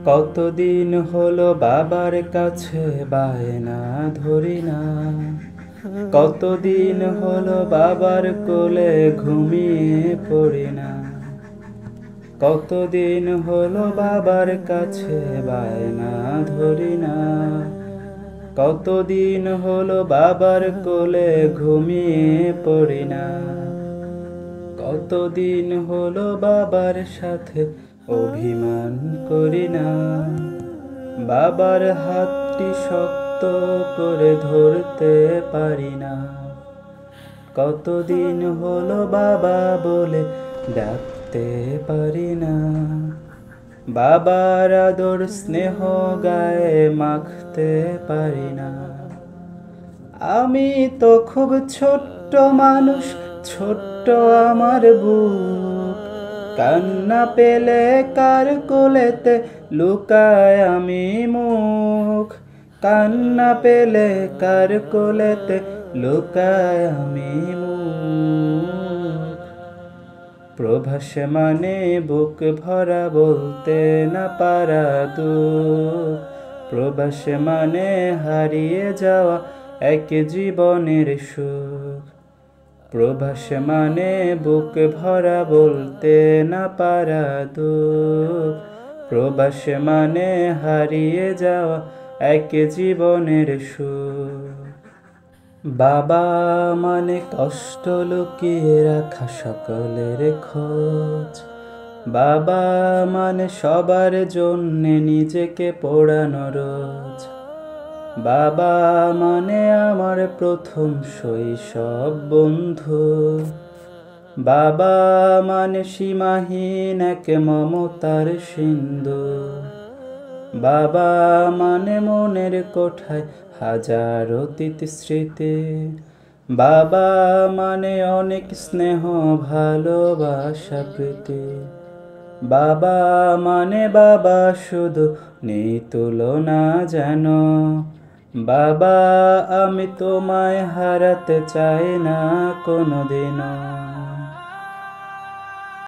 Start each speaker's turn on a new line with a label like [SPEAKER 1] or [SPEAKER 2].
[SPEAKER 1] কতদিন হলো বাবার কাছে বায়না ধরি না, কতদিন হলো বাবার কোলে ঘুমিয়ে পড়ি না, কতদিন হলো বাবার কাছে বায়না ধরি না, কতদিন হলো বাবার কোলে ঘুমিয়ে পড়ি না, কতদিন হলো বাবার সাথে অভিমান করি না, বাবার হাতটি শক্ত করে ধরতে পারি না, কতদিন হলো বাবা বলে ডাকতে পারি না, বাবার আদর স্নেহ গায়ে মাখতে পারি না। আমি তো খুব ছোট্ট মানুষ, ছোট্ট আমার বুক, কান্না পেলে কার কোলেতে লুকায় আমি মুখ, কান্না পেলে কার কোলেতে লুকায় আমি মুখ। প্রভাস মানে বুক ভরা বলতে না পারা দুঃখ, প্রবাস মানে হারিয়ে যাওয়া এক জীবনের সুখ, প্রবাস মানে বুক ভরা বলতে না পারা দুঃখ, প্রবাস মানে হারিয়ে যাওয়া এক জীবনের সুখ। বাবা মানে কষ্ট লুকিয়ে রাখা সকলের খোঁজ, বাবা মানে সবার জন্যে নিজেকে পোড়ানো রোজ, বাবা মানে আমার প্রথম শৈশব বন্ধু, বাবা মানে সীমাহীন এক মমতার সিন্ধু, বাবা মানে মনের কোঠায় হাজার অতীত স্মৃতি, বাবা মানে অনেক স্নেহ ভালোবাসা প্রীতি, বাবা মানে বাবা শুধু নেই তুলনা যেন, বাবা আমি তোমায় হারাতে চাই না কোনোদিনও।